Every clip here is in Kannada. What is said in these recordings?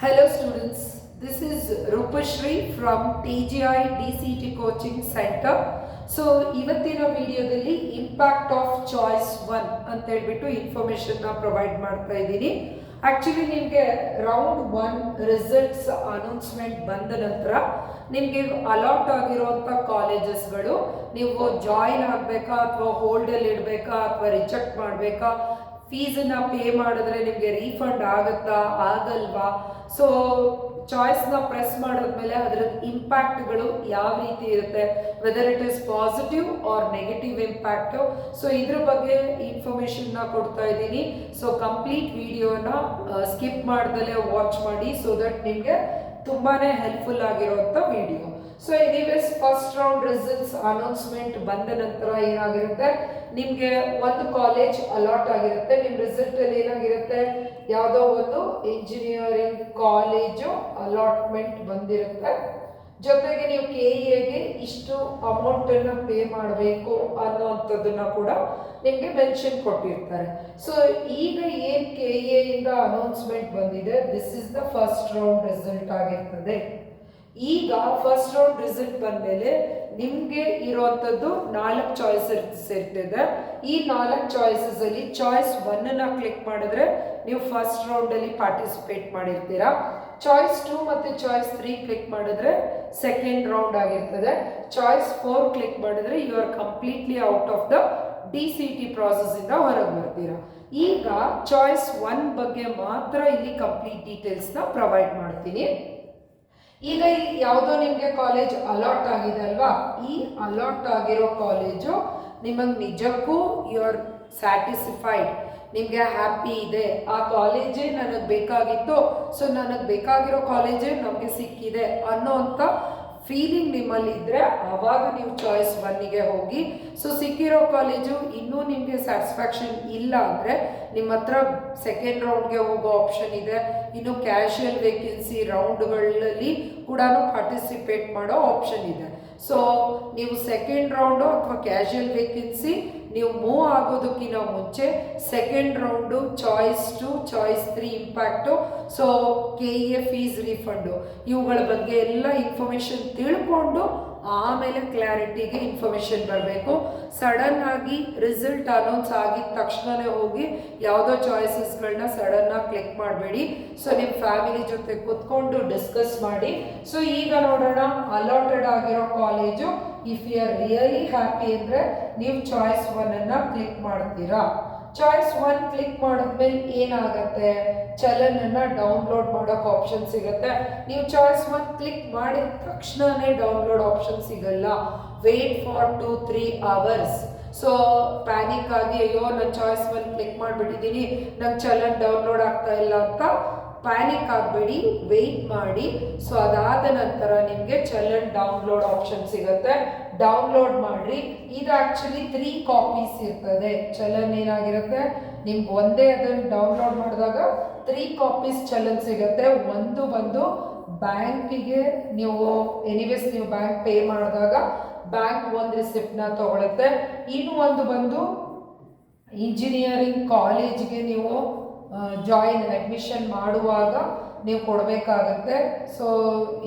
Hello students, this is Rupashri from TGI DCT Coaching Center. So ಇವತ್ತಿನ ವಿಡಿಯೋದಲ್ಲಿ ಇಂಪ್ಯಾಕ್ಟ್ ಆಫ್ ಚಾಯ್ಸ್ 1 ಅಂತ ಹೇಳ್ಬಿಟ್ಟು ಇನ್ಫಾರ್ಮೇಶನ್ ನ ಪ್ರೊವೈಡ್ ಮಾಡ್ತಾ ಇದ್ದೀನಿ. ಆಕ್ಚುಲಿ ನಿಮಗೆ ರೌಂಡ್ 1 ರಿಸಲ್ಟ್ಸ್ ಅನೌನ್ಸ್ಮೆಂಟ್ ಬಂದ ನಂತರ ನಿಮಗೆ ಅಲಾಟ್ ಆಗಿರುವಂಥ ಕಾಲೇಜಸ್ಗಳು ನೀವು ಜಾಯಿನ್ ಆಗಬೇಕಾ ಅಥವಾ ಹೋಲ್ಡಲ್ಲಿ ಇಡಬೇಕಾ ಅಥವಾ ರಿಜೆಕ್ಟ್ ಮಾಡಬೇಕಾ, ಫೀಸನ್ನು ಪೇ ಮಾಡಿದ್ರೆ ನಿಮಗೆ ರೀಫಂಡ್ ಆಗುತ್ತಾ ಆಗಲ್ವಾ, ಸೊ ಚಾಯ್ಸ್ನ ಪ್ರೆಸ್ ಮಾಡಿದ್ಮೇಲೆ ಅದರ ಇಂಪ್ಯಾಕ್ಟ್ಗಳು ಯಾವ ರೀತಿ ಇರುತ್ತೆ, whether it is positive or negative impact, so ಇದ್ರ ಬಗ್ಗೆ ಇನ್ಫಾರ್ಮೇಷನ್ನ ಕೊಡ್ತಾ ಇದ್ದೀನಿ. ಸೊ ಕಂಪ್ಲೀಟ್ ವಿಡಿಯೋನ ಸ್ಕಿಪ್ ಮಾಡ್ದಲೇ ವಾಚ್ ಮಾಡಿ, ಸೊ ದಟ್ ನಿಮಗೆ ತುಂಬಾ ಹೆಲ್ಪ್ಫುಲ್ ಆಗಿರುವಂಥ video. So anyways first round results announcement ಬಂದ ನಂತರ ಏನಾಗಿರುತ್ತೆ, ನಿಮಗೆ ಒಂದು ಕಾಲೇಜ್ ಅಲಾಟ್ ಆಗಿರುತ್ತೆ. ನಿಮ್ಮ ರಿಸಲ್ಟ್ ಅಲ್ಲಿ ಏನಾಗಿರುತ್ತೆ, ಯಾವುದೋ ಒಂದು ಇಂಜಿನಿಯರಿಂಗ್ ಕಾಲೇಜು ಅಲಾಟ್ಮೆಂಟ್ ಬಂದಿರುತ್ತೆ. ಜೊತೆಗೆ ನೀವು KEAಗೆ ಇಷ್ಟು ಅಮೌಂಟನ್ನು ಪೇ ಮಾಡಬೇಕು ಅನ್ನೋವಂಥದ್ದನ್ನ ಕೂಡ ನಿಮಗೆ ಮೆನ್ಷನ್ ಕೊಟ್ಟಿರ್ತಾರೆ. ಸೊ ಈಗ ಏನು KEA ಇಂದ ಅನೌನ್ಸ್ಮೆಂಟ್ ಬಂದಿದೆ, this is the first round result ಆಗಿರ್ತದೆ. ಈಗ ಫಸ್ಟ್ ರೌಂಡ್ ರಿಸಲ್ಟ್ ಬಂದಮೇಲೆ ನಿಮಗೆ ಇರುವಂಥದ್ದು 4 ಚಾಯ್ಸಸ್ ಇರ್ತದೆ. ಈ 4 ಚಾಯ್ಸಸ್ ಅಲ್ಲಿ ಚಾಯ್ಸ್ 1ನ ಕ್ಲಿಕ್ ಮಾಡಿದ್ರೆ ನೀವು ಫಸ್ಟ್ ರೌಂಡಲ್ಲಿ ಪಾರ್ಟಿಸಿಪೇಟ್ ಮಾಡಿರ್ತೀರಾ. ಚಾಯ್ಸ್ 2 ಮತ್ತು ಚಾಯ್ಸ್ 3 ಕ್ಲಿಕ್ ಮಾಡಿದ್ರೆ ಸೆಕೆಂಡ್ ರೌಂಡ್ ಆಗಿರ್ತದೆ. ಚಾಯ್ಸ್ 4 ಕ್ಲಿಕ್ ಮಾಡಿದ್ರೆ you are completely out of the DCT process ಇಂದ ಹೊರಗೆ ಬರ್ತೀರಾ. ಈಗ ಚಾಯ್ಸ್ 1 ಬಗ್ಗೆ ಮಾತ್ರ ಇಲ್ಲಿ ಕಂಪ್ಲೀಟ್ ಡೀಟೇಲ್ಸ್ನ ಪ್ರೊವೈಡ್ ಮಾಡ್ತೀನಿ. ಈಗ ಇಲ್ಲಿ ಯಾವುದೋ ನಿಮಗೆ ಕಾಲೇಜ್ ಅಲಾಟ್ ಆಗಿದೆ ಅಲ್ವಾ, ಈ ಅಲಾಟ್ ಆಗಿರೋ ಕಾಲೇಜು ನಿಮಗೆ ನಿಜಕ್ಕೂ ಯು ಆರ್ ಸ್ಯಾಟಿಸ್ಫೈಡ್, ನಿಮಗೆ ಹ್ಯಾಪಿ ಇದೆ, ಆ ಕಾಲೇಜೇ ನನಗೆ ಬೇಕಾಗಿತ್ತು, ಸೊ ನನಗೆ ಬೇಕಾಗಿರೋ ಕಾಲೇಜೇ ನಮಗೆ ಸಿಕ್ಕಿದೆ ಅನ್ನೋಂಥ ಫೀಲಿಂಗ್ ನಿಮ್ಮಲ್ಲಿ ಇದ್ದರೆ ಆವಾಗ ನೀವು ಚಾಯ್ಸ್ 1ಗೆ ಹೋಗಿ. ಸೊ ಸಿಕ್ಕಿರೋ ಕಾಲೇಜು ಇನ್ನೂ ನಿಮಗೆ ಸ್ಯಾಟಿಸ್ಫ್ಯಾಕ್ಷನ್ ಇಲ್ಲ ಅಂದರೆ ನಿಮ್ಮ ಹತ್ರ ಸೆಕೆಂಡ್ ರೌಂಡ್ಗೆ ಹೋಗೋ ಆಪ್ಷನ್ ಇದೆ. ಇನ್ನು ಕ್ಯಾಶುಯಲ್ ವೇಕೆನ್ಸಿ ರೌಂಡ್ಗಳಲ್ಲಿ ಕೂಡ ಪಾರ್ಟಿಸಿಪೇಟ್ ಮಾಡೋ ಆಪ್ಷನ್ ಇದೆ. ಸೊ ನೀವು ಸೆಕೆಂಡ್ ರೌಂಡು ಅಥವಾ ಕ್ಯಾಶುಯಲ್ ವೇಕೆನ್ಸಿ ನೀವು ಮೂವ್ ಆಗೋದಕ್ಕಿಂತ ಮುಂಚೆ second round choice 2 choice 3 impact, so KEA fees refund, ಇವುಗಳ ಬಗ್ಗೆ ಎಲ್ಲ ಇನ್ಫಾರ್ಮೇಷನ್ ತಿಳ್ಕೊಂಡು ಆಮೇಲೆ ಕ್ಲಾರಿಟಿಗೆ ಇನ್ಫಾರ್ಮೇಷನ್ ಬರಬೇಕು. ಸಡನ್ ಆಗಿ ರಿಸಲ್ಟ್ ಅನೌನ್ಸ್ ಆಗಿದ ತಕ್ಷಣವೇ ಹೋಗಿ ಯಾವುದೋ ಚಾಯ್ಸಸ್ಗಳನ್ನ ಸಡನ್ನಾಗಿ ಕ್ಲಿಕ್ ಮಾಡಬೇಡಿ. ಸೊ ನಿಮ್ಮ ಫ್ಯಾಮಿಲಿ ಜೊತೆ ಕೂತ್ಕೊಂಡು ಡಿಸ್ಕಸ್ ಮಾಡಿ. ಸೊ ಈಗ ನೋಡೋಣ ಅಲಾಟೆಡ್ ಆಗಿರೋ college, if you are really happy ಅಂದರೆ ನೀವು ಚಾಯ್ಸ್ 1ಅನ್ನು ಕ್ಲಿಕ್ ಮಾಡ್ತೀರಾ. ಚಾಯ್ಸ್ 1 ಕ್ಲಿಕ್ ಮಾಡಿದ್ಮೇಲೆ ಏನಾಗುತ್ತೆ, ಚಲನನ್ನು ಡೌನ್ಲೋಡ್ ಮಾಡೋಕೆ ಆಪ್ಷನ್ ಸಿಗುತ್ತೆ. ನೀವು ಚಾಯ್ಸ್ 1 ಕ್ಲಿಕ್ ಮಾಡಿದ ತಕ್ಷಣವೇ ಡೌನ್ಲೋಡ್ ಆಪ್ಷನ್ ಸಿಗಲ್ಲ, wait for 2-3 hours. So panic ಆಗಿ ಅಯ್ಯೋ ನಾನು ಚಾಯ್ಸ್ 1 ಕ್ಲಿಕ್ ಮಾಡಿಬಿಟ್ಟಿದ್ದೀನಿ, ನಂಗೆ ಚಲನ್ ಡೌನ್ಲೋಡ್ ಆಗ್ತಾ ಇಲ್ಲ ಅಂತ ಪ್ಯಾನಿಕ್ ಆಗಬೇಡಿ, ವೆಯ್ಟ್ ಮಾಡಿ. ಸೊ ಅದಾದ ನಂತರ ನಿಮಗೆ ಚಲನ್ ಡೌನ್ಲೋಡ್ ಆಪ್ಷನ್ ಸಿಗುತ್ತೆ, ಡೌನ್ಲೋಡ್ ಮಾಡಿ. ಇದು ಆ್ಯಕ್ಚುಲಿ 3 ಕಾಪೀಸ್ ಇರ್ತದೆ. ಚಲನ್ ಏನಾಗಿರುತ್ತೆ, ನಿಮ್ಗೆ ಒಂದೇ ಅದನ್ನು ಡೌನ್ಲೋಡ್ ಮಾಡಿದಾಗ 3 ಕಾಪೀಸ್ ಚಲನ್ ಸಿಗುತ್ತೆ. ಒಂದು ಬಂದು ಬ್ಯಾಂಕಿಗೆ ನೀವು ಎನಿವೇಸ್ ನೀವು ಬ್ಯಾಂಕ್ ಪೇ ಮಾಡಿದಾಗ ಬ್ಯಾಂಕ್ ಒಂದು ರಿಸಿಪ್ಟ್ನ ತಗೊಳುತ್ತೆ. ಇನ್ನು ಒಂದು ಬಂದು ಇಂಜಿನಿಯರಿಂಗ್ ಕಾಲೇಜ್ಗೆ ನೀವು ಜಾಯಿನ್ ಅಡ್ಮಿಷನ್ ಮಾಡುವಾಗ ನೀವು ಕೊಡಬೇಕಾಗತ್ತೆ. ಸೊ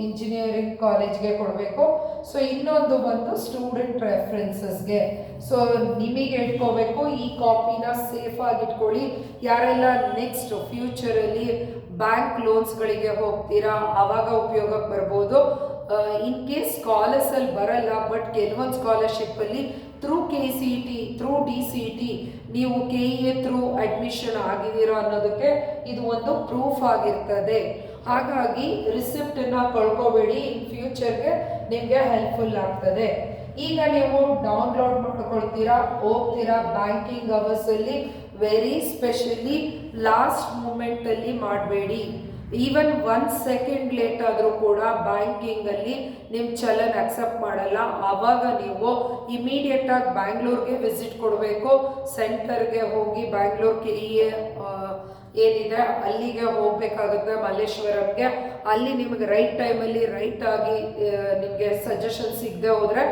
ಇಂಜಿನಿಯರಿಂಗ್ ಕಾಲೇಜ್ಗೆ ಕೊಡಬೇಕು. ಸೊ ಇನ್ನೊಂದು ಬಂದು ಸ್ಟೂಡೆಂಟ್ ರೆಫರೆನ್ಸಸ್ಗೆ. ಸೊ ನಿಮಗೆ ಇಟ್ಕೋಬೇಕು, ಈ ಕಾಪಿನ ಸೇಫಾಗಿ ಇಟ್ಕೊಳ್ಳಿ. ಯಾರೆಲ್ಲ ನೆಕ್ಸ್ಟ್ ಫ್ಯೂಚರಲ್ಲಿ ಬ್ಯಾಂಕ್ ಲೋನ್ಸ್ಗಳಿಗೆ ಹೋಗ್ತೀರಾ ಆವಾಗ ಉಪಯೋಗಕ್ಕೆ ಬರ್ಬೋದು. ಇನ್ ಕೇಸ್ ಸ್ಕಾಲರ್ಸಲ್ಲಿ ಬರಲ್ಲ, ಬಟ್ ಕೆಲವೊಂದು ಸ್ಕಾಲರ್ಶಿಪ್ಪಲ್ಲಿ ಥ್ರೂ KCET ಥ್ರೂ DCT ನೀವು KEA ಥ್ರೂ ಅಡ್ಮಿಷನ್ ಆಗಿದ್ದೀರಾ ಅನ್ನೋದಕ್ಕೆ ಇದು ಒಂದು ಪ್ರೂಫ್ ಆಗಿರ್ತದೆ. ಹಾಗಾಗಿ ರಿಸಿಪ್ಟನ್ನು ಕಳ್ಕೊಬೇಡಿ, ಇನ್ ಫ್ಯೂಚರ್ಗೆ ನಿಮಗೆ ಹೆಲ್ಪ್ಫುಲ್ ಆಗ್ತದೆ. ಈಗ ನೀವು ಡೌನ್ಲೋಡ್ ಮಾಡ್ಕೊಳ್ತೀರಾ, ಹೋಗ್ತೀರಾ ಬ್ಯಾಂಕಿಂಗ್ ಅವರ್ಸಲ್ಲಿ, ವೆರಿ ಸ್ಪೆಷಲಿ ಲಾಸ್ಟ್ ಮೂಮೆಂಟಲ್ಲಿ ಮಾಡಬೇಡಿ. ಈವನ್ 1 ಸೆಕೆಂಡ್ ಲೇಟ್ ಆದರೂ ಕೂಡ ಬ್ಯಾಂಕಿಂಗಲ್ಲಿ ನಿಮ್ಮ ಚಲನ್ ಅಕ್ಸೆಪ್ಟ್ ಮಾಡಲ್ಲ. ಆವಾಗ ನೀವು ಇಮಿಡಿಯೇಟಾಗಿ ಬ್ಯಾಂಗ್ಳೂರ್ಗೆ ವಿಸಿಟ್ ಕೊಡಬೇಕು. ಸೆಂಟರ್ಗೆ ಹೋಗಿ ಬ್ಯಾಂಗ್ಳೂರ್ KEA ಏನಿದೆ ಅಲ್ಲಿಗೆ ಹೋಗಬೇಕಾಗುತ್ತೆ, ಮಲ್ಲೇಶ್ವರಂಗೆ. ಅಲ್ಲಿ ನಿಮಗೆ ರೈಟ್ ಟೈಮಲ್ಲಿ ರೈಟ್ ಆಗಿ ನಿಮಗೆ ಸಜೆಷನ್ ಸಿಗದೆ ಹೋದರೆ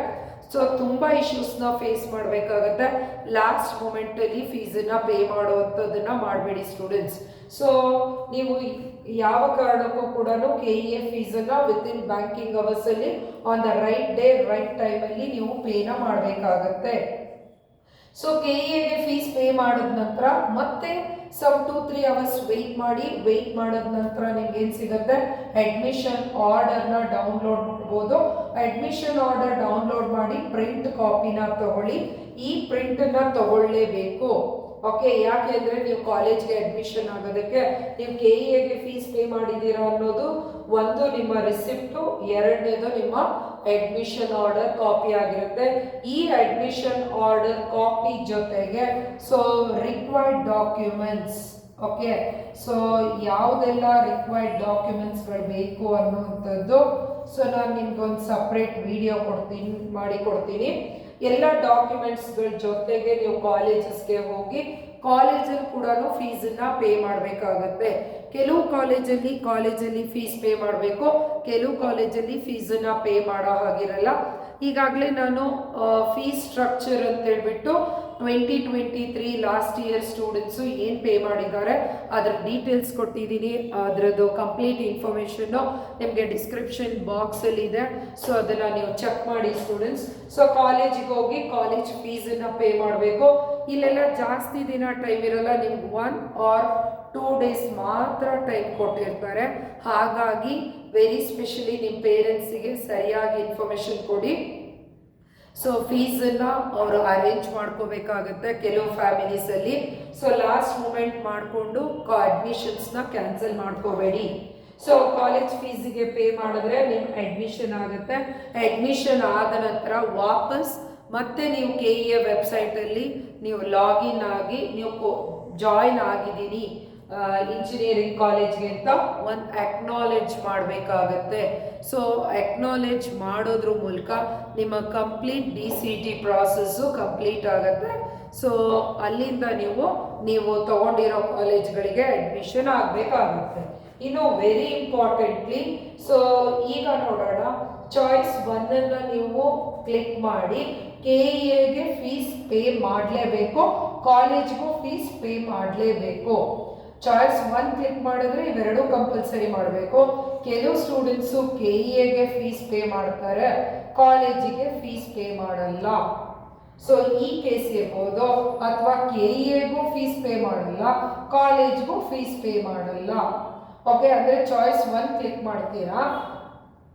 ಸೊ ತುಂಬ ಇಶ್ಯೂಸ್ನ ಫೇಸ್ ಮಾಡಬೇಕಾಗತ್ತೆ. ಲಾಸ್ಟ್ ಮೂಮೆಂಟಲ್ಲಿ ಫೀಸನ್ನು ಪೇ ಮಾಡುವಂಥದ್ದನ್ನು ಮಾಡಬೇಡಿ ಸ್ಟೂಡೆಂಟ್ಸ್. ಸೊ ನೀವು ಯಾವ ಕಾರಣಕ್ಕೂ ಕೂಡ KEA ಫೀಸನ್ನು ವಿತಿನ್ ಬ್ಯಾಂಕಿಂಗ್ ಅವರ್ಸಲ್ಲಿ on the right day right ಟೈಮಲ್ಲಿ ನೀವು ಪೇನ ಮಾಡಬೇಕಾಗತ್ತೆ. ಸೊ KEAಗೆ ಫೀಸ್ ಪೇ ಮಾಡಿದ ನಂತರ ಮತ್ತೆ ಸಮ್ 2-3 ಅವರ್ಸ್ ವೆಯ್ಟ್ ಮಾಡಿದ ನಂತರ ನಿಮ್ಗೆ ಏನು ಸಿಗುತ್ತೆ, ಅಡ್ಮಿಷನ್ ಆರ್ಡರ್ನ ಡೌನ್ಲೋಡ್ ಮಾಡ್ಬೋದು. ಅಡ್ಮಿಷನ್ ಆರ್ಡರ್ ಡೌನ್ಲೋಡ್ ಮಾಡಿ ಪ್ರಿಂಟ್ ಕಾಪಿನ ತಗೊಳ್ಳಿ. ಈ ಪ್ರಿಂಟನ್ನು ತಗೊಳ್ಳೇಬೇಕು. ಓಕೆ, ಯಾಕೆ ಅಂದರೆ ನೀವು ಕಾಲೇಜ್ಗೆ ಅಡ್ಮಿಷನ್ ಆಗೋದಕ್ಕೆ ನೀವು KEAಗೆ ಫೀಸ್ ಪೇ ಮಾಡಿದ್ದೀರಾ ಅನ್ನೋದು ಒಂದು ನಿಮ್ಮ ರಿಸಿಪ್ಟು, ಎರಡನೇದು ನಿಮ್ಮ ಅಡ್ಮಿಷನ್ ಆರ್ಡರ್ ಕಾಪಿ ಆಗಿರುತ್ತೆ. ಈ ಅಡ್ಮಿಷನ್ ಆರ್ಡರ್ ಕಾಪಿ ಜೊತೆಗೆ so required documents, okay, so ಯಾವುದೆಲ್ಲ ರಿಕ್ವೈರ್ಡ್ ಡಾಕ್ಯುಮೆಂಟ್ಸ್ಗಳು ಬೇಕು ಅನ್ನುವಂಥದ್ದು ಸೊ ನಾನು ನಿಮ್ಗೊಂದು ಸಪ್ರೇಟ್ ವಿಡಿಯೋ ಮಾಡಿಕೊಡ್ತೀನಿ. ಎಲ್ಲ ಡಾಕ್ಯುಮೆಂಟ್ಸ್ಗಳ ಜೊತೆಗೆ ನೀವು ಕಾಲೇಜಸ್ಗೆ ಹೋಗಿ ಕಾಲೇಜಲ್ಲಿ ಕೂಡ ಫೀಸನ್ನು ಪೇ ಮಾಡಬೇಕಾಗತ್ತೆ. ಕೆಲವು ಕಾಲೇಜಲ್ಲಿ ಫೀಸ್ ಪೇ ಮಾಡಬೇಕು, ಕೆಲವು ಕಾಲೇಜಲ್ಲಿ ಫೀಸನ್ನು ಪೇ ಮಾಡೋ ಹಾಗಿರಲ್ಲ. ಈಗಾಗಲೇ ನಾನು ಫೀಸ್ ಸ್ಟ್ರಕ್ಚರ್ ಅಂತ ಹೇಳ್ಬಿಟ್ಟು 2023 ಲಾಸ್ಟ್ ಇಯರ್ ಸ್ಟೂಡೆಂಟ್ಸು ಏನು ಪೇ ಮಾಡಿದ್ದಾರೆ ಅದರ ಡೀಟೇಲ್ಸ್ ಕೊಟ್ಟಿದ್ದೀನಿ. ಅದರದ್ದು ಕಂಪ್ಲೀಟ್ ಇನ್ಫಾರ್ಮೇಷನ್ನು ನಿಮಗೆ ಡಿಸ್ಕ್ರಿಪ್ಷನ್ ಬಾಕ್ಸಲ್ಲಿ ಇದೆ. ಸೊ ಅದನ್ನು ನೀವು ಚೆಕ್ ಮಾಡಿ ಸ್ಟೂಡೆಂಟ್ಸ್. ಸೊ ಕಾಲೇಜಿಗೆ ಹೋಗಿ ಕಾಲೇಜ್ ಫೀಸನ್ನು ಪೇ ಮಾಡಬೇಕು. ಇಲ್ಲೆಲ್ಲ ಜಾಸ್ತಿ ದಿನ ಟೈಮ್ ಇರಲ್ಲ, ನಿಮ್ಗೆ 1 or 2 days ಮಾತ್ರ ಟೈಮ್ ಕೊಟ್ಟಿರ್ತಾರೆ. ಹಾಗಾಗಿ ವೆರಿ ಸ್ಪೆಷಲಿ ನಿಮ್ಮ ಪೇರೆಂಟ್ಸಿಗೆ ಸರಿಯಾಗಿ ಇನ್ಫಾರ್ಮೇಷನ್ ಕೊಡಿ. ಸೊ ಫೀಸನ್ನು ಅವರು ಅರೇಂಜ್ ಮಾಡ್ಕೋಬೇಕಾಗುತ್ತೆ ಕೆಲವು ಫ್ಯಾಮಿಲೀಸಲ್ಲಿ. ಸೊ ಲಾಸ್ಟ್ ಮೂಮೆಂಟ್ ಮಾಡಿಕೊಂಡು ಅಡ್ಮಿಷನ್ಸ್ನ ಕ್ಯಾನ್ಸಲ್ ಮಾಡ್ಕೋಬೇಡಿ. ಸೊ ಕಾಲೇಜ್ ಫೀಸಿಗೆ ಪೇ ಮಾಡಿದ್ರೆ ನಿಮ್ಮ ಅಡ್ಮಿಷನ್ ಆಗುತ್ತೆ. ಅಡ್ಮಿಷನ್ ಆದ ನಂತರ ವಾಪಸ್ ಮತ್ತೆ ನೀವು KEA ವೆಬ್ಸೈಟಲ್ಲಿ ನೀವು ಲಾಗಿನ್ ಆಗಿ ನೀವು ಜಾಯಿನ್ ಆಗಿದ್ದೀನಿ ಇಂಜಿನಿಯರಿಂಗ್ ಕಾಲೇಜ್ಗೆ ಅಂತ ಒಂದು ಅಕ್ನಾಲೆಜ್ ಮಾಡಬೇಕಾಗತ್ತೆ. ಸೊ ಅಕ್ನಾಲೆಜ್ ಮಾಡೋದ್ರ ಮೂಲಕ ನಿಮ್ಮ ಕಂಪ್ಲೀಟ್ DCT ಪ್ರಾಸೆಸ್ಸು ಕಂಪ್ಲೀಟ್ ಆಗುತ್ತೆ. ಸೊ ಅಲ್ಲಿಂದ ನೀವು ತಗೊಂಡಿರೋ ಕಾಲೇಜ್ಗಳಿಗೆ ಅಡ್ಮಿಷನ್ ಆಗಬೇಕಾಗುತ್ತೆ. ಇನ್ನು ವೆರಿ ಇಂಪಾರ್ಟೆಂಟ್ಲಿ, ಸೊ ಈಗ ನೋಡೋಣ, ಚಾಯ್ಸ್ 1 ನೀವು ಕ್ಲಿಕ್ ಮಾಡಿ KEAಗೆ ಫೀಸ್ ಪೇ ಮಾಡಲೇಬೇಕು, ಕಾಲೇಜ್ಗೂ ಫೀಸ್ ಪೇ ಮಾಡಲೇಬೇಕು. ಚಾಯ್ಸ್ 1 ಕ್ಲಿಕ್ ಮಾಡಿದ್ರೆ ಇವೆರಡೂ ಕಂಪಲ್ಸರಿ ಮಾಡಬೇಕು. ಕೆಲವು ಸ್ಟೂಡೆಂಟ್ಸು KEAಗೆ ಫೀಸ್ ಪೇ ಮಾಡ್ತಾರೆ, ಕಾಲೇಜಿಗೆ ಫೀಸ್ ಪೇ ಮಾಡಲ್ಲ. ಸೊ ಈ ಕೇಸ್ ಇರ್ಬೋದು. ಅಥವಾ KEAಗೂ ಫೀಸ್ ಪೇ ಮಾಡಲ್ಲ, ಕಾಲೇಜ್ಗೂ ಫೀಸ್ ಪೇ ಮಾಡಲ್ಲ. ಓಕೆ, ಅಂದರೆ ಚಾಯ್ಸ್ 1 ಕ್ಲಿಕ್ ಮಾಡ್ತೀರಾ.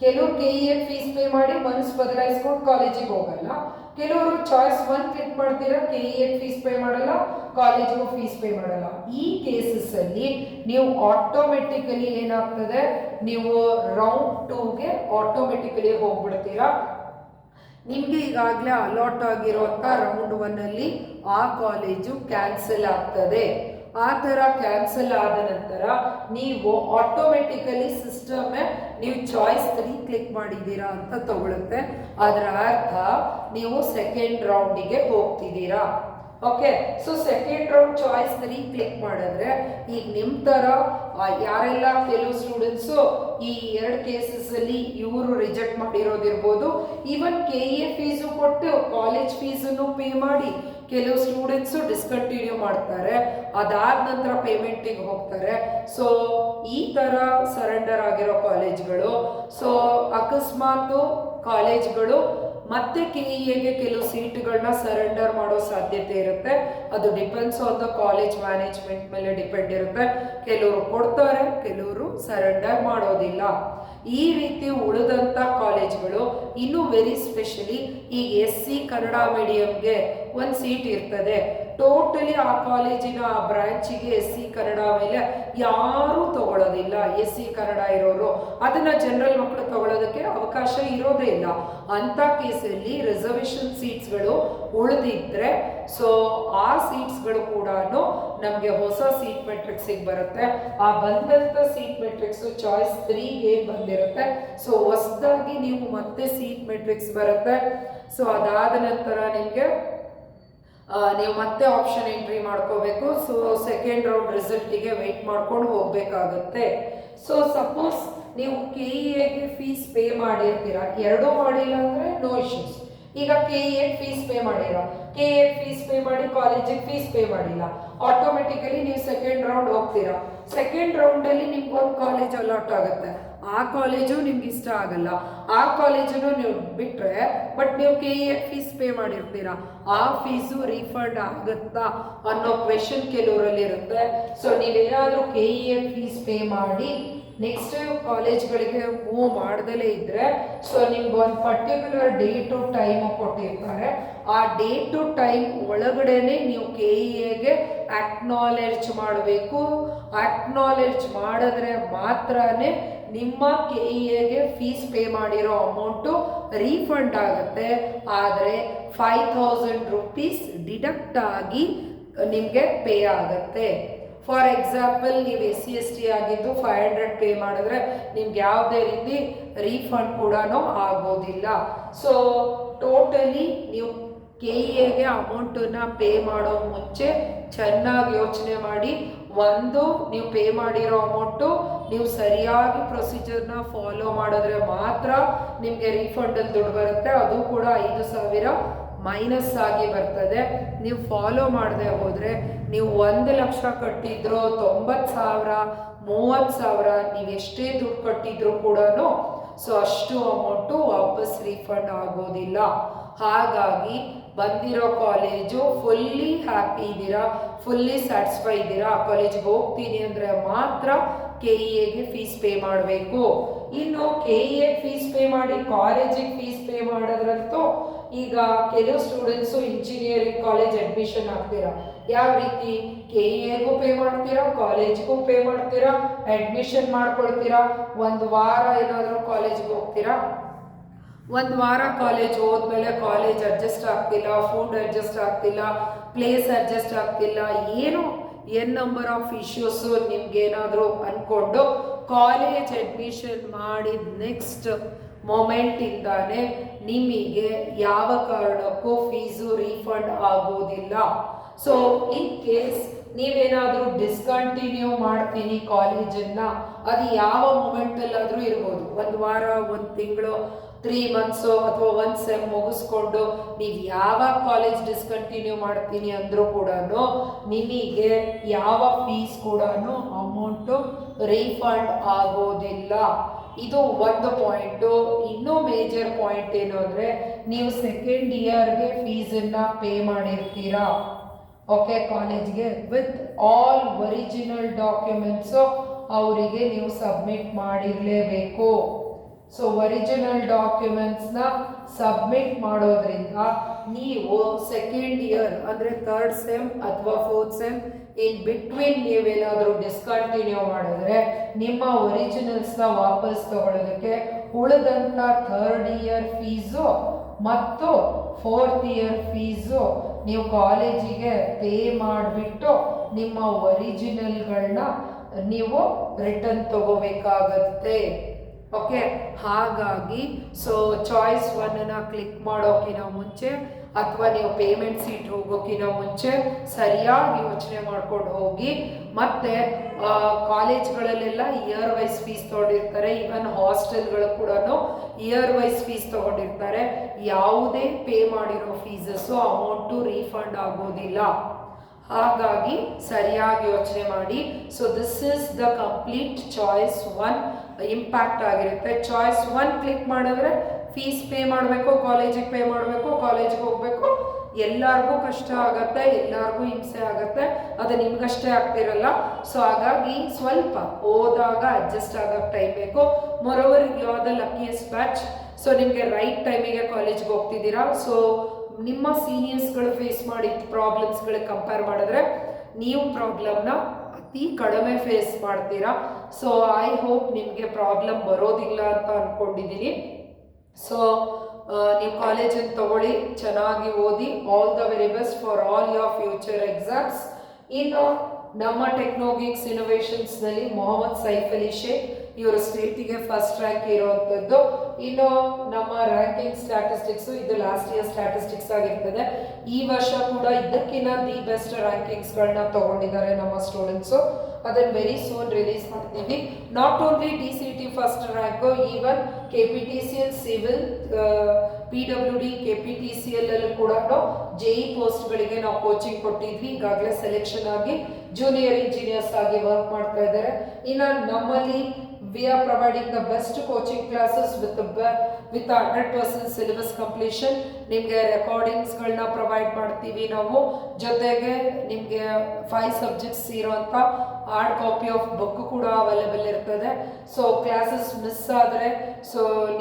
ಕೆಲವರು KEA ಫೀಸ್ ಪೇ ಮಾಡಿ ಮನಸ್ಸು ಬದಲಾಯಿಸ್ಕೊಂಡು ಕಾಲೇಜಿಗೆ ಹೋಗಲ್ಲ. ಕೆಲವರು ಚಾಯ್ಸ್ 1 ಕ್ಲಿಕ್ ಮಾಡ್ತೀರಾ, KEA ಫೀಸ್ ಪೇ ಮಾಡಲ್ಲ, ಕಾಲೇಜಿಗೂ ಫೀಸ್ ಪೇ ಮಾಡಲ್ಲ. ಈ ಕೇಸಸ್ಸಲ್ಲಿ ನೀವು ಆಟೋಮೆಟಿಕಲಿ ಏನಾಗ್ತದೆ, ನೀವು ರೌಂಡ್ 2ಗೆ ಆಟೋಮೆಟಿಕಲಿ ಹೋಗ್ಬಿಡ್ತೀರಾ. ನಿಮಗೆ ಈಗಾಗಲೇ ಅಲಾಟ್ ಆಗಿರುವಂಥ ರೌಂಡ್ 1ಅಲ್ಲಿ ಆ ಕಾಲೇಜು ಕ್ಯಾನ್ಸಲ್ ಆಗ್ತದೆ. ಆ ಥರ ಕ್ಯಾನ್ಸಲ್ ಆದ ನಂತರ ನೀವು ಆಟೋಮೆಟಿಕಲಿ ಸಿಸ್ಟಮೇ ನೀವು ಚಾಯ್ಸ್ 3 ಕ್ಲಿಕ್ ಮಾಡಿದ್ದೀರಾ ಅಂತ ತಗೊಳುತ್ತೆ. ಅದರ ಅರ್ಥ ನೀವು ಸೆಕೆಂಡ್ ರೌಂಡಿಗೆ ಹೋಗ್ತಿದ್ದೀರಾ. Okay, so second round choice 3 click ಮಾಡಿದ್ರೆ ಈಗ ನಿಮ್ಮ ಥರ ಯಾರೆಲ್ಲ ಕೆಲವು ಸ್ಟೂಡೆಂಟ್ಸು ಈ 2 ಕೇಸಸ್ಸಲ್ಲಿ ಇವರು ರಿಜೆಕ್ಟ್ ಮಾಡಿರೋದಿರ್ಬೋದು. ಈವನ್ KEA ಫೀಸು ಕೊಟ್ಟು ಕಾಲೇಜ್ ಫೀಸನ್ನು ಪೇ ಮಾಡಿ ಕೆಲವು ಸ್ಟೂಡೆಂಟ್ಸು ಡಿಸ್ಕಂಟಿನ್ಯೂ ಮಾಡ್ತಾರೆ, ಅದಾದ ನಂತರ ಪೇಮೆಂಟಿಗೆ ಹೋಗ್ತಾರೆ. ಸೊ ಈ ಥರ ಸರೆಂಡರ್ ಆಗಿರೋ ಕಾಲೇಜ್ಗಳು, ಸೊ ಅಕಸ್ಮಾತ್ ಕಾಲೇಜ್ಗಳು ಮತ್ತೆ KEAಗೆ ಕೆಲವು ಸೀಟ್ಗಳನ್ನ ಸರೆಂಡರ್ ಮಾಡೋ ಸಾಧ್ಯತೆ ಇರುತ್ತೆ. ಅದು depends on the college management ಮೇಲೆ ಡಿಪೆಂಡ್ ಇರುತ್ತೆ. ಕೆಲವರು ಕೊಡ್ತಾರೆ, ಕೆಲವರು ಸರೆಂಡರ್ ಮಾಡೋದಿಲ್ಲ. ಈ ರೀತಿ ಉಳಿದಂಥ ಕಾಲೇಜ್ಗಳು ಇನ್ನು ವೆರಿ ಸ್ಪೆಷಲಿ ಈಗ SC ಕನ್ನಡ ಮೀಡಿಯಂಗೆ ಒಂದು ಸೀಟ್ ಇರ್ತದೆ. ಟೋಟಲಿ ಆ ಕಾಲೇಜಿನ ಆ ಬ್ರಾಂಚಿಗೆ SC ಕನ್ನಡ ಮೇಲೆ ಯಾರೂ ತಗೊಳ್ಳೋದಿಲ್ಲ. SC ಕನ್ನಡ ಇರೋರು ಅದನ್ನ ಜನರಲ್ ಮಕ್ಕಳು ತಗೊಳ್ಳೋದಕ್ಕೆ ಅವಕಾಶ ಇರೋದೇ ಇಲ್ಲ. ಅಂಥ ಕೇಸಲ್ಲಿ ರಿಸರ್ವೇಷನ್ ಸೀಟ್ಸ್ಗಳು ಉಳಿದಿದ್ರೆ ಸೊ ಆ ಸೀಟ್ಸ್ಗಳು ಕೂಡ ನಮಗೆ ಹೊಸ ಸೀಟ್ ಮೆಟ್ರಿಕ್ಸಿಗೆ ಬರುತ್ತೆ. ಆ ಬಂದಂಥ ಸೀಟ್ ಮೆಟ್ರಿಕ್ಸು ಚಾಯ್ಸ್ 3ಗೆ ಬಂದಿರುತ್ತೆ. ಸೊ ಹೊಸದಾಗಿ ನೀವು ಮತ್ತೆ ಸೀಟ್ ಮೆಟ್ರಿಕ್ಸ್ ಬರುತ್ತೆ. ಸೊ ಅದಾದ ನಂತರ ನಿಮಗೆ ನೀವು ಮತ್ತೆ ಆಪ್ಷನ್ ಎಂಟ್ರಿ ಮಾಡ್ಕೋಬೇಕು. ಸೊ ಸೆಕೆಂಡ್ ರೌಂಡ್ ರಿಸಲ್ಟಿಗೆ ವೆಯ್ಟ್ ಮಾಡ್ಕೊಂಡು ಹೋಗಬೇಕಾಗುತ್ತೆ. ಸೊ ಸಪೋಸ್ ನೀವು KEAಗೆ ಫೀಸ್ ಪೇ ಮಾಡಿರ್ತೀರಾ, ಎರಡೂ ಮಾಡಿಲ್ಲ ಅಂದರೆ ನೋ ಇಶ್ಯೂಸ್. ಈಗ KEA ಫೀಸ್ ಪೇ ಮಾಡಿರೋ, KEA ಫೀಸ್ ಪೇ ಮಾಡಿ ಕಾಲೇಜಿಗೆ ಫೀಸ್ ಪೇ ಮಾಡಿಲ್ಲ, ಆಟೋಮೆಟಿಕಲಿ ನೀವು ಸೆಕೆಂಡ್ ರೌಂಡ್ ಹೋಗ್ತೀರಾ. ಸೆಕೆಂಡ್ ರೌಂಡಲ್ಲಿ ನಿಮ್ಗೆ ಒಂದು ಕಾಲೇಜ್ ಅಲಾಟ್ ಆಗುತ್ತೆ, ಆ ಕಾಲೇಜು ನಿಮ್ಗೆ ಇಷ್ಟ ಆಗಲ್ಲ, ಆ ಕಾಲೇಜನ್ನು ನೀವು ಬಿಟ್ಟರೆ ಬಟ್ ನೀವು KEA ಫೀಸ್ ಪೇ ಮಾಡಿರ್ತೀರಾ, ಆ ಫೀಸು ರೀಫಂಡ್ ಆಗುತ್ತಾ ಅನ್ನೋ ಕ್ವೆಶನ್ ಕೆಲವರಲ್ಲಿ ಇರುತ್ತೆ. ಸೊ ನೀವೇನಾದರೂ KEA ಫೀಸ್ ಪೇ ಮಾಡಿ ನೆಕ್ಸ್ಟ್ ಕಾಲೇಜ್ಗಳಿಗೆ ಮೂವ್ ಮಾಡ್ದಲೇ ಇದ್ದರೆ, ಸೊ ನಿಮ್ಗೆ ಒಂದು ಪರ್ಟಿಕ್ಯುಲರ್ ಡೇಟು ಟೈಮು ಕೊಟ್ಟಿರ್ತಾರೆ, ಆ ಡೇಟು ಟೈಮ್ ಒಳಗಡೆನೆ ನೀವು KEAಗೆ ಅಕ್ನಾಲೆಡ್ಜ್ ಮಾಡಬೇಕು. ಅಕ್ನಾಲೆಡ್ಜ್ ಮಾಡಿದ್ರೆ ಮಾತ್ರನೇ ನಿಮ್ಮ KEAಗೆ ಫೀಸ್ ಪೇ ಮಾಡಿರೋ ಅಮೌಂಟು ರೀಫಂಡ್ ಆಗುತ್ತೆ. ಆದರೆ 5000 ರೂಪೀಸ್ ಡಿಡಕ್ಟ್ ಆಗಿ ನಿಮಗೆ ಪೇ ಆಗುತ್ತೆ. ಫಾರ್ ಎಕ್ಸಾಂಪಲ್ ನೀವು SC/ST ಆಗಿದ್ದು 500 ಪೇ ಮಾಡಿದ್ರೆ ನಿಮ್ಗೆ ಯಾವುದೇ ರೀತಿ ರೀಫಂಡ್ ಕೂಡ ಆಗೋದಿಲ್ಲ. ಸೊ ಟೋಟಲಿ ನೀವು KEAಗೆ ಅಮೌಂಟನ್ನು ಪೇ ಮಾಡೋ ಮುಂಚೆ ಚೆನ್ನಾಗಿ ಯೋಚನೆ ಮಾಡಿ. ಒಂದು, ನೀವು ಪೇ ಮಾಡಿರೋ ಅಮೌಂಟು ನೀವು ಸರಿಯಾಗಿ ಪ್ರೊಸೀಜರ್ನ ಫಾಲೋ ಮಾಡಿದ್ರೆ ಮಾತ್ರ ನಿಮಗೆ ರೀಫಂಡಲ್ಲಿ ದುಡ್ಡು ಬರುತ್ತೆ, ಅದು ಕೂಡ 5,000 ಮೈನಸ್ ಆಗಿ ಬರ್ತದೆ. ನೀವು ಫಾಲೋ ಮಾಡದೆ ಹೋದರೆ ನೀವು 1 ಲಕ್ಷ ಕಟ್ಟಿದ್ರು 90,000 30,000 ನೀವು ಎಷ್ಟೇ ದುಡ್ಡು ಕಟ್ಟಿದ್ರು ಕೂಡ ಸೊ ಅಷ್ಟು ಅಮೌಂಟು ವಾಪಸ್ ರೀಫಂಡ್ ಆಗೋದಿಲ್ಲ. ಹಾಗಾಗಿ ಬಂದಿರೋ ಕಾಲೇಜು ಫುಲ್ಲಿ ಹ್ಯಾಪಿ ಇದ್ದೀರಾ, ಫುಲ್ಲಿ ಸ್ಯಾಟಿಸ್ಫೈ ಇದ್ದೀರಾ, ಆ ಕಾಲೇಜಿಗೆ ಹೋಗ್ತೀನಿ ಅಂದರೆ ಮಾತ್ರ KEAಗೆ ಫೀಸ್ ಪೇ ಮಾಡಬೇಕು. ಇನ್ನು KEA ಫೀಸ್ ಪೇ ಮಾಡಿ ಕಾಲೇಜಿಗೆ ಫೀಸ್ ಪೇ ಮಾಡೋದ್ರಂತೂ ಈಗ ಕೆಲವು ಸ್ಟೂಡೆಂಟ್ಸು ಇಂಜಿನಿಯರಿಂಗ್ ಕಾಲೇಜ್ ಅಡ್ಮಿಷನ್ ಆಗ್ತೀರಾ, ಯಾವ ರೀತಿ KEAಗೂ ಪೇ ಮಾಡ್ತೀರಾ, ಕಾಲೇಜ್ಗೂ ಪೇ ಮಾಡ್ತೀರಾ, ಅಡ್ಮಿಷನ್ ಮಾಡ್ಕೊಳ್ತೀರಾ, ಒಂದು ವಾರ ಏನಾದರೂ ಕಾಲೇಜ್ಗೆ ಹೋಗ್ತೀರಾ, ಒಂದು ವಾರ ಕಾಲೇಜ್ ಹೋದ್ಮೇಲೆ ಕಾಲೇಜ್ ಅಡ್ಜಸ್ಟ್ ಆಗ್ತಿಲ್ಲ, ಫುಡ್ ಅಡ್ಜಸ್ಟ್ ಆಗ್ತಿಲ್ಲ, ಪ್ಲೇಸ್ ಅಡ್ಜಸ್ಟ್ ಆಗ್ತಿಲ್ಲ, ಏನು ನಂಬರ್ ಆಫ್ ಇಶ್ಯೂಸು ನಿಮ್ಗೇನಾದರೂ ಅಂದ್ಕೊಂಡು ಕಾಲೇಜ್ ಅಡ್ಮಿಷನ್ ಮಾಡಿದ ನೆಕ್ಸ್ಟ್ ಮೊಮೆಂಟಿಂದಾನೆ ನಿಮಗೆ ಯಾವ ಕಾರಣಕ್ಕೂ ಫೀಸು ರೀಫಂಡ್ ಆಗೋದಿಲ್ಲ. ಸೊ ಇನ್ ಕೇಸ್ ನೀವೇನಾದರೂ ಡಿಸ್ಕಂಟಿನ್ಯೂ ಮಾಡ್ತೀನಿ ಕಾಲೇಜನ್ನು, ಅದು ಯಾವ ಮೊಮೆಂಟಲ್ಲಾದರೂ ಇರ್ಬೋದು, ಒಂದು ವಾರ, ಒಂದು ತಿಂಗಳು, 3 ಮಂತ್ಸು ಅಥವಾ 1 ಸೆಮ್ ಮುಗಿಸ್ಕೊಂಡು ನೀವು ಯಾವಾಗ ಕಾಲೇಜ್ ಡಿಸ್ಕಂಟಿನ್ಯೂ ಮಾಡ್ತೀನಿ ಅಂದರೂ ಕೂಡ ನಿಮಗೆ ಯಾವ ಫೀಸ್ ಕೂಡ ಅಮೌಂಟು ರೀಫಂಡ್ ಆಗೋದಿಲ್ಲ. ಇದು ಒಂದು ಪಾಯಿಂಟು. ಇನ್ನೂ ಮೇಜರ್ ಪಾಯಿಂಟ್ ಏನು ಅಂದರೆ, ನೀವು ಸೆಕೆಂಡ್ ಇಯರ್ಗೆ ಫೀಸನ್ನು ಪೇ ಮಾಡಿರ್ತೀರಾ, ಓಕೆ, ಕಾಲೇಜ್ಗೆ ವಿತ್ ಆಲ್ ಒರಿಜಿನಲ್ ಡಾಕ್ಯುಮೆಂಟ್ಸು ಅವರಿಗೆ ನೀವು ಸಬ್ಮಿಟ್ ಮಾಡಿರಲೇಬೇಕು. ಸೊ ಒರಿಜಿನಲ್ ಡಾಕ್ಯುಮೆಂಟ್ಸ್ನ ಸಬ್ಮಿಟ್ ಮಾಡೋದ್ರಿಂದ ನೀವು ಸೆಕೆಂಡ್ ಇಯರ್ ಅಂದರೆ 3rd ಸೆಮ್ ಅಥವಾ 4th ಸೆಮ್ ಇನ್ ಬಿಟ್ವೀನ್ ನೀವೇನಾದರೂ ಡಿಸ್ಕಂಟಿನ್ಯೂ ಮಾಡಿದ್ರೆ ನಿಮ್ಮ ಒರಿಜಿನಲ್ಸ್ನ ವಾಪಸ್ ತಗೊಳ್ಳೋದಕ್ಕೆ ಉಳಿದಂಥ 3rd ಇಯರ್ ಫೀಸು ಮತ್ತು 4th ಇಯರ್ ಫೀಸು ನೀವು ಕಾಲೇಜಿಗೆ ಪೇ ಮಾಡಿಬಿಟ್ಟು ನಿಮ್ಮ ಒರಿಜಿನಲ್ಗಳನ್ನ ನೀವು ರಿಟರ್ನ್ ತಗೋಬೇಕಾಗತ್ತೆ. ಓಕೆ, ಹಾಗಾಗಿ ಸೊ ಚಾಯ್ಸ್ 1ನ ಕ್ಲಿಕ್ ಮಾಡೋಕ್ಕಿಂತ ಮುಂಚೆ ಅಥವಾ ನೀವು ಪೇಮೆಂಟ್ ಸೀಟ್ ಹೋಗೋಕ್ಕಿಂತ ಮುಂಚೆ ಸರಿಯಾಗಿ ಯೋಚನೆ ಮಾಡ್ಕೊಂಡು ಹೋಗಿ. ಮತ್ತು ಕಾಲೇಜ್ಗಳಲ್ಲೆಲ್ಲ ಇಯರ್ ವೈಸ್ ಫೀಸ್ ತೊಗೊಂಡಿರ್ತಾರೆ, ಈವನ್ ಹಾಸ್ಟೆಲ್ಗಳು ಕೂಡ ಇಯರ್ ವೈಸ್ ಫೀಸ್ ತೊಗೊಂಡಿರ್ತಾರೆ. ಯಾವುದೇ ಪೇ ಮಾಡಿರೋ ಫೀಸಸ್ಸು ಅಮೌಂಟು ರೀಫಂಡ್ ಆಗೋದಿಲ್ಲ. ಹಾಗಾಗಿ ಸರಿಯಾಗಿ ಯೋಚನೆ ಮಾಡಿ. So this is the complete choice 1 impact ಆಗಿರುತ್ತೆ. ಚಾಯ್ಸ್ 1 ಕ್ಲಿಕ್ ಮಾಡಿದ್ರೆ ಫೀಸ್ ಪೇ ಮಾಡಬೇಕು, ಕಾಲೇಜಿಗೆ ಪೇ ಮಾಡಬೇಕು, ಕಾಲೇಜಿಗೆ ಹೋಗಬೇಕು, ಎಲ್ಲರಿಗೂ ಕಷ್ಟ ಆಗುತ್ತೆ, ಎಲ್ಲರಿಗೂ ಹಿಂಸೆ ಆಗುತ್ತೆ, ಅದು ನಿಮ್ಗಷ್ಟೇ ಆಗ್ತಿರಲ್ಲ. ಸೊ ಹಾಗಾಗಿ ಸ್ವಲ್ಪ ಹೋದಾಗ ಅಡ್ಜಸ್ಟ್ ಆಗೋಕ್ಕೆ ಟೈಮ್ ಬೇಕು. Moreover you are the luckiest batch. So ನಿಮಗೆ ರೈಟ್ ಟೈಮಿಗೆ ಕಾಲೇಜ್ಗೆ ಹೋಗ್ತಿದ್ದೀರಾ. ಸೊ ನಿಮ್ಮ ಸೀನಿಯರ್ಸ್ಗಳು ಫೇಸ್ ಮಾಡಿದ ಪ್ರಾಬ್ಲಮ್ಸ್ಗಳಿಗೆ ಕಂಪೇರ್ ಮಾಡಿದ್ರೆ ನೀವು ಪ್ರಾಬ್ಲಮ್ನ ಅತಿ ಕಡಿಮೆ ಫೇಸ್ ಮಾಡ್ತೀರಾ. ಸೊ ಐ ಹೋಪ್ ನಿಮಗೆ ಪ್ರಾಬ್ಲಮ್ ಬರೋದಿಲ್ಲ ಅಂತ ಅಂದ್ಕೊಂಡಿದ್ದೀನಿ. ಸೊ ನೀವು ಕಾಲೇಜನ್ನು ತಗೊಳ್ಳಿ, ಚೆನ್ನಾಗಿ ಓದಿ. All the very best for all your future exams. ಇನ್ನು ನಮ್ಮ ಟೆಕ್ನೋಗಿಕ್ಸ್ ಇನೋವೇಷನ್ಸ್ನಲ್ಲಿ ಮೊಹಮ್ಮದ್ ಸೈಫ್ ಅಲಿ ಶೇಖ್ ಇವರು ಸ್ಟೇಟಿಗೆ ಫಸ್ಟ್ ರ್ಯಾಂಕ್ ಇರುವಂಥದ್ದು. ಇನ್ನು ನಮ್ಮ ರ್ಯಾಂಕಿಂಗ್ ಸ್ಟ್ಯಾಟಿಸ್ಟಿಕ್ಸು ಇದು ಲಾಸ್ಟ್ ಇಯರ್ ಸ್ಟ್ಯಾಟಿಸ್ಟಿಕ್ಸ್ ಆಗಿರ್ತದೆ. ಈ ವರ್ಷ ಕೂಡ ಇದಕ್ಕಿಂತ ದಿ ಬೆಸ್ಟ್ ರ್ಯಾಂಕಿಂಗ್ಸ್ಗಳನ್ನ ತೊಗೊಂಡಿದ್ದಾರೆ ನಮ್ಮ ಸ್ಟೂಡೆಂಟ್ಸು. ಅದನ್ನು ವೆರಿ ಸೂನ್ ರಿಲೀಸ್ ಮಾಡ್ತೀವಿ. Not only DCT first rank, even KPTCL civil, PWD KPTCL ಅಲ್ಲೂ ಕೂಡ JE ಪೋಸ್ಟ್ಗಳಿಗೆ ನಾವು ಕೋಚಿಂಗ್ ಕೊಟ್ಟಿದ್ವಿ. ಈಗಾಗಲೇ ಸೆಲೆಕ್ಷನ್ ಆಗಿ ಜೂನಿಯರ್ ಇಂಜಿನಿಯರ್ಸ್ ಆಗಿ ವರ್ಕ್ ಮಾಡ್ತಾ ಇದ್ದಾರೆ. ಇನ್ನು ನಮ್ಮಲ್ಲಿ we are providing the best coaching classes with 100% syllabus completion. ನಿಮಗೆ ರೆಕಾರ್ಡಿಂಗ್ಸ್ಗಳನ್ನ ಪ್ರೊವೈಡ್ ಮಾಡ್ತೀವಿ ನಾವು. ಜೊತೆಗೆ ನಿಮಗೆ 5 ಸಬ್ಜೆಕ್ಟ್ಸ್ ಇರುವಂಥ ಹಾರ್ಡ್ ಕಾಪಿ ಆಫ್ ಬುಕ್ ಕೂಡ ಅವೈಲೇಬಲ್ ಇರ್ತದೆ. ಸೊ ಕ್ಲಾಸಸ್ ಮಿಸ್ ಆದರೆ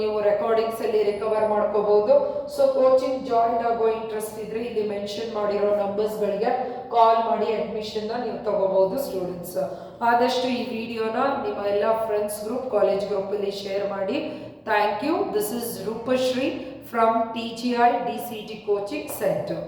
ನೀವು ರೆಕಾರ್ಡಿಂಗ್ಸಲ್ಲಿ ರಿಕವರ್ ಮಾಡ್ಕೋಬಹುದು. ಸೊ ಕೋಚಿಂಗ್ ಜಾಯಿನ್ ಆಗೋ ಇಂಟ್ರೆಸ್ಟ್ ಇದ್ರೆ ಇಲ್ಲಿ ಮೆನ್ಷನ್ ಮಾಡಿರೋ ನಂಬರ್ಸ್ಗಳಿಗೆ ಕಾಲ್ ಮಾಡಿ ಅಡ್ಮಿಷನ್ನ ನೀವು ತಗೋಬಹುದು ಸ್ಟೂಡೆಂಟ್ಸ್. ಆದಷ್ಟು ಈ ವಿಡಿಯೋನ ನಿಮ್ಮ ಎಲ್ಲ ಫ್ರೆಂಡ್ಸ್ ಗ್ರೂಪ್, ಕಾಲೇಜ್ ಗ್ರೂಪಲ್ಲಿ ಶೇರ್ ಮಾಡಿ. Thank you. This is Roopashree from TGI DCT coaching centre.